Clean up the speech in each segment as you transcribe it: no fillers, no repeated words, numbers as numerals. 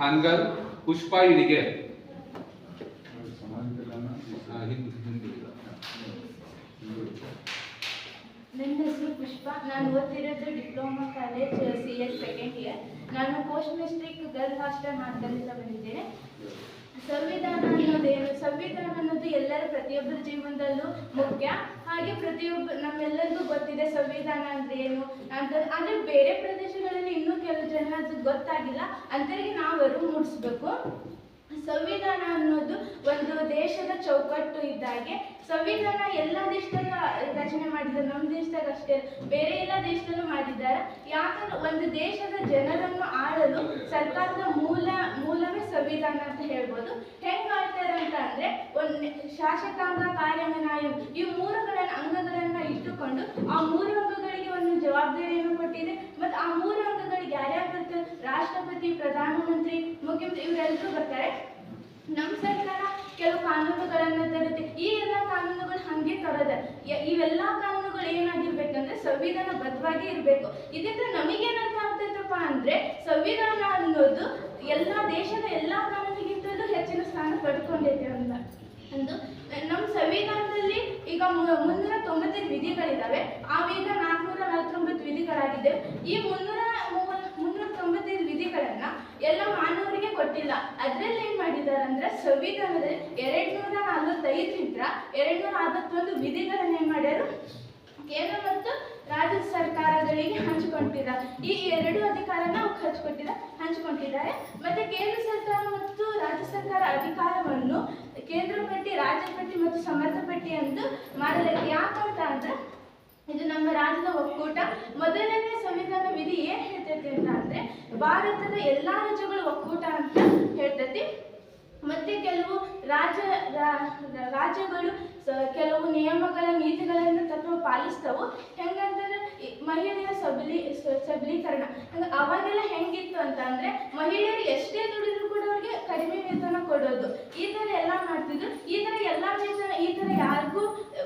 ಹಾನ್ಗಲ್, ಪುಷ್ಪಾ ಇಡಿಗೆ. ನನ್ನ ಹೆಸರು ಪುಷ್ಪಾ. ನಾನು ಓದ್ತಿರೋದು diploma college CS second year. ನಾನು ಪೋಸ್ಟ್ ಮೆಟ್ರಿಕ್ ಗರ್ಲ್ ಹಾಸ್ಟೆಲ್ ಹಾನಗಲ್ನಿಂದ ಬಂದಿದ್ದೇನೆ. ಸಂವಿಧಾನ ಅನ್ನೋದೇನು? ಸಂವಿಧಾನ ಅನ್ನೋದು ಎಲ್ಲರ ಪ್ರತಿಯೊಬ್ಬರ ಜೀವನದಲ್ಲೂ ಮುಖ್ಯ. ಹಾಗೆ ನಮ್ಮೆಲ್ಲರಿಗೂ ಗೊತ್ತಿದೆ ಸಂವಿಧಾನ ಅಂದ್ರೆ ಏನು ಅಂತ. ಆದರೆ ಬೇರೆ ಪ್ರದೇಶಗಳಲ್ಲಿ ಇನ್ನೂ ಕೆಲವು ಜನ ಅದು ಗೊತ್ತಾಗಿಲ್ಲ, ಅಂತವರಿಗೆ ನಾವು ಅರಿವು ಮೂಡಿಸ್ಬೇಕು. ಸಂವಿಧಾನ ಅನ್ನೋದು ಒಂದು ದೇಶದ ಚೌಕಟ್ಟು ಇದ್ದಾಗೆ. ಸಂವಿಧಾನ ಎಲ್ಲ ದೇಶದಲ್ಲೂ ರಚನೆ ಮಾಡಿದ್ದಾರೆ, ನಮ್ಮ ದೇಶದಾಗ ಅಷ್ಟೇ ಬೇರೆ ಎಲ್ಲ ದೇಶದಲ್ಲೂ ಮಾಡಿದ್ದಾರೆ. ಯಾಕಂದ್ರೆ ಒಂದು ದೇಶದ ಜನರನ್ನು ಆಳಲು ಸರ್ಕಾರದ ಮೂಲವೇ ಸಂವಿಧಾನ ಅಂತ ಹೇಳ್ಬೋದು. ಹೆಂಗ್ ಆಳ್ತಾರೆ ಅಂತ ಅಂದ್ರೆ ಒಂದು ಶಾಸಕಾಂಗ, ಕಾರ್ಯಾಂಗ, ಈ ಅಂಗಗಳನ್ನ ಇಟ್ಟುಕೊಂಡು ಆ ಮೂರು ಅಂಗಗಳಿಗೆ ಒಂದು ಜವಾಬ್ದಾರಿಯನ್ನು ಕೊಟ್ಟಿದೆ. ಮತ್ತು ಆ ಮೂರು ಅಂಗಗಳಿಗೆ ಯಾರ್ಯಾರು ಬರ್ತಾರೆ? ರಾಷ್ಟ್ರಪತಿ, ಪ್ರಧಾನಮಂತ್ರಿ, ಮುಖ್ಯಮಂತ್ರಿ, ಇವರೆಲ್ಲರೂ ಬರ್ತಾರೆ. ನಮ್ಮ ಸರ್ಕಾರ ಕೆಲವು ಕಾನೂನುಗಳನ್ನು ತರುತ್ತೆ. ಈ ಎಲ್ಲ ಕಾನೂನುಗಳು ಹಂಗೆ ತರೋದ. ಇವೆಲ್ಲ ಕಾನೂನುಗಳು ಏನಾಗಿರ್ಬೇಕಂದ್ರೆ ಸಂವಿಧಾನಬದ್ಧವಾಗಿ ಇರಬೇಕು. ಇದಕ್ಕೆ ನಮಗೇನಂತ ಆಗ್ತೈತಪ್ಪ ಅಂದ್ರೆ ಸಂವಿಧಾನ ಅನ್ನೋದು ದೇಶದ ಎಲ್ಲ ಕಾನೂನಿಗಿಂತಲೂ ಹೆಚ್ಚಿನ ಸ್ಥಾನ ಪಡ್ಕೊಂಡೈತೆ ಅಂದು. ನಮ್ಮ ಸಂವಿಧಾನದಲ್ಲಿ ಈಗ 395 ವಿಧಿಗಳಿದ್ದಾವೆ. ಈಗ 449 ವಿಧಿಗಳಾಗಿದ್ದಾವೆ. ಈ 395 ವಿಧಿಗಳನ್ನ ಎಲ್ಲ ಮಾನವರಿಗೆ ಕೊಟ್ಟಿಲ್ಲ. ಅದ್ರಲ್ಲಿ ಏನ್ ಮಾಡಿದ್ದಾರೆ ಅಂದ್ರೆ ಸಂವಿಧಾನದಲ್ಲಿ 245ರಿಂದ 261 ವಿಧಿಗಳನ್ನ ಏನ್ ಮಾಡ್ಯಾರು ಕೇಂದ್ರ ಮತ್ತು ರಾಜ್ಯ ಸರ್ಕಾರಗಳಿಗೆ ಹಂಚಿಕೊಂಡಿದ್ದಾರೆ. ಈ ಎರಡು ಅಧಿಕಾರನ ಹಂಚಿಕೊಂಡಿದ್ದಾರೆ. ಮತ್ತೆ ಕೇಂದ್ರ ಸರ್ಕಾರ ಮತ್ತು ರಾಜ್ಯ ಸರ್ಕಾರ ಅಧಿಕಾರವನ್ನು ಕೇಂದ್ರ ಪಟ್ಟಿ, ರಾಜ್ಯ ಪಟ್ಟಿ ಮತ್ತು ಸಮರ್ಥ ಪಟ್ಟಿ ಎಂದು ಮಾಡಲಾಗಿದೆ. ಯಾಕಂತ ಅಂದ್ರೆ ಇದು ನಮ್ಮ ರಾಜ್ಯದ ಒಕ್ಕೂಟ. ಮೊದಲನೇ ಸಂವಿಧಾನ ವಿಧಿ ಏನ್ ಹೇಳ್ತೈತಿ ಅಂತ ಅಂದ್ರೆ ಭಾರತದ ಎಲ್ಲಾ ರಾಜ್ಯಗಳು ಒಕ್ಕೂಟ ಅಂತ ಹೇಳ್ತೈತಿ. ಮತ್ತೆ ಕೆಲವು ರಾಜ್ಯಗಳು ಕೆಲವು ನಿಯಮಗಳ, ನೀತಿಗಳನ್ನು ತತ್ವ ಪಾಲಿಸ್ತವು. ಹೆಂಗಂತಂದ್ರೆ ಮಹಿಳೆಯರ ಸಬಲೀಕರಣ. ಅವಾಗೆಲ್ಲ ಹೆಂಗಿತ್ತು ಅಂತ ಅಂದ್ರೆ ಮಹಿಳೆಯರು ಎಷ್ಟೇ ದುಡಿದ್ರು ಕೂಡ ಅವ್ರಿಗೆ ಕಡಿಮೆ ವೇತನ ಕೊಡೋದು, ಈ ತರ ಎಲ್ಲ ಮಾಡ್ತಿದ್ರು. ಈ ತರ ಯಾರಿಗೂ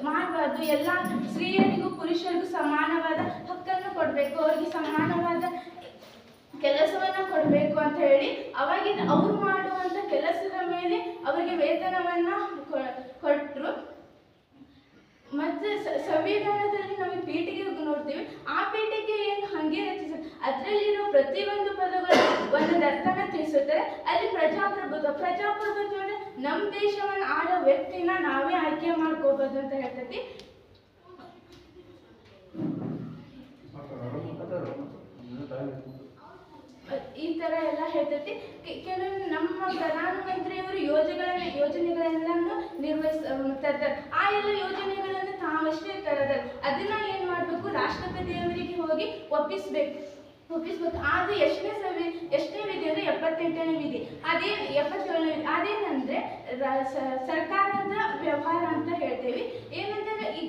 ಮಾಡಬಾರ್ದು. ಎಲ್ಲ ಸ್ತ್ರೀಯರಿಗೂ ಪುರುಷರಿಗೂ ಸಮಾನವಾದ ಹಕ್ಕನ್ನು ಕೊಡ್ಬೇಕು, ಅವ್ರಿಗೆ ಸಮಾನವಾದ ಕೆಲಸವನ್ನ ಕೊಡಬೇಕು ಅಂತ ಹೇಳಿ ಅವಾಗಿನ ಅವ್ರು ಮಾಡುವಂತ ಕೆಲಸದ ಮೇಲೆ ಅವರಿಗೆ ವೇತನವನ್ನ ಕೊಟ್ಟರು. ಮತ್ತೆ ಸಂವಿಧಾನದಲ್ಲಿ ನಾವು ಪೀಠಿಕೆ ನೋಡ್ತೀವಿ. ಆ ಪೀಠಿಕೆ ಏನು ಹಂಗೆ ರಚಿಸ, ಅದರಲ್ಲಿರೋ ಪ್ರತಿಯೊಂದು ಪದಗಳು ಒಂದೊಂದು ಅರ್ಥನ ತಿಳಿಸುತ್ತಾರೆ. ಅಲ್ಲಿ ಪ್ರಜಾಪ್ರಭುತ್ವ ಅಂದ್ರೆ ನಮ್ಮ ದೇಶವನ್ನು ಆಳೋ ವ್ಯಕ್ತಿನ ನಾವೇ ಆಯ್ಕೆ ಮಾಡ್ಕೋಬಹುದು ಅಂತ ಹೇಳ್ತೈತಿ. ಈ ತರ ಎಲ್ಲ ಹೇಳ್ತೈತಿ. ಕೆಲವೊಂದು ನಮ್ಮ ಪ್ರಧಾನಮಂತ್ರಿಯವರು ಯೋಜನೆಗಳೆಲ್ಲನೂ ತರ್ತಾರೆ. ಆ ಎಲ್ಲ ಯೋಜನೆಗಳನ್ನು ತಾವಷ್ಟೇ ತರದಾರ. ಅದನ್ನ ಏನ್ ಮಾಡ್ಬೇಕು? ರಾಷ್ಟ್ರಪತಿಯವರಿಗೆ ಹೋಗಿ ಒಪ್ಪಿಸ್ಬೇಕು. ಆದ್ರೆ ಎಷ್ಟನೇ ವಿಧಿ ಅಂದ್ರೆ 78ನೇ ವಿಧಿ. 77ನೇ ವಿಧಿ ಅದೇನಂದ್ರೆ ಸರ್ಕಾರದ ವ್ಯವಹಾರ ಅಂತ ಹೇಳ್ತೇವೆ. ಏನಂತಂದ್ರೆ ಈ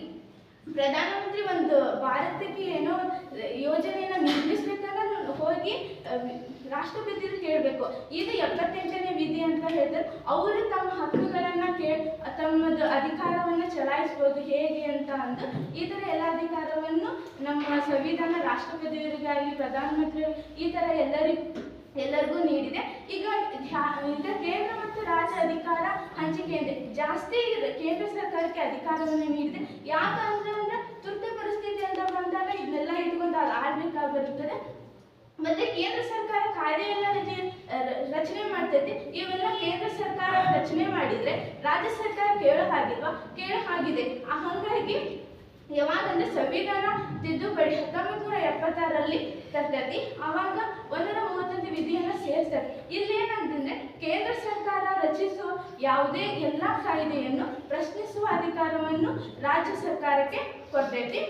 ಪ್ರಧಾನಮಂತ್ರಿ ಒಂದು ಭಾರತಕ್ಕೆ ಏನೋ ಯೋಜನೆಯನ್ನ ನಿರ್ಮಿಸ್ಬೇಕಂದ್ರೆ ಹೋಗಿ ರಾಷ್ಟ್ರಪತಿಯವರು ಕೇಳಬೇಕು. ಇದು 78ನೇ ವಿಧಿ ಅಂತ ಹೇಳ್ತಾರೆ. ಅವರು ತಮ್ಮ ಹಕ್ಕುಗಳನ್ನ ತಮ್ಮದು ಅಧಿಕಾರವನ್ನ ಚಲಾಯಿಸಬಹುದು ಹೇಗೆ ಅಂತ ಅಂದು ಈ ತರ ಎಲ್ಲ ಅಧಿಕಾರವನ್ನು ನಮ್ಮ ಸಂವಿಧಾನ ರಾಷ್ಟ್ರಪತಿಯವರಿಗಾಗಲಿ, ಪ್ರಧಾನಮಂತ್ರಿ ಈ ತರ ಎಲ್ಲರಿಗೂ ನೀಡಿದೆ. ಈಗ ಕೇಂದ್ರ ಮತ್ತು ರಾಜ್ಯ ಅಧಿಕಾರ ಹಂಚಿಕೆ ಇದೆ. ಜಾಸ್ತಿ ಕೇಂದ್ರ ಸರ್ಕಾರಕ್ಕೆ ಅಧಿಕಾರವನ್ನು ನೀಡಿದೆ. ಯಾಕಂದ್ರೆ ತುರ್ತು ಪರಿಸ್ಥಿತಿ ಅಂತ ಬಂದಾಗ ಇದನ್ನೆಲ್ಲ ಇಟ್ಕೊಂಡು ಆಳ್ಬೇಕಾಗಿರುತ್ತದೆ. ಮತ್ತೆ ಕೇಂದ್ರ ಸರ್ಕಾರ ಕಾಯ್ದೆಯನ್ನ ರಚನೆ ಮಾಡ್ತೈತಿ. ಇವೆಲ್ಲ ಕೇಂದ್ರ ಸರ್ಕಾರ ರಚನೆ ಮಾಡಿದ್ರೆ ರಾಜ್ಯ ಸರ್ಕಾರ ಕೇಳೋ ಹಾಗಿದೆ. ಹಾಗಾಗಿ ಯಾವಾಗಂದ್ರೆ ಸಂವಿಧಾನ ತಿದ್ದುಪಡಿ 1976ರಲ್ಲಿ ತರ್ತೈತಿ. ಅವಾಗ 131 ವಿಧಿಯನ್ನ ಸೇರಿಸ್ತಾರೆ. ಇಲ್ಲೇನಂತಂದ್ರೆ ಕೇಂದ್ರ ಸರ್ಕಾರ ರಚಿಸುವ ಯಾವುದೇ ಎಲ್ಲಾ ಕಾಯ್ದೆಯನ್ನು ಪ್ರಶ್ನಿಸುವ ಅಧಿಕಾರವನ್ನು ರಾಜ್ಯ ಸರ್ಕಾರಕ್ಕೆ ಕೊಡ್ತೈತಿ.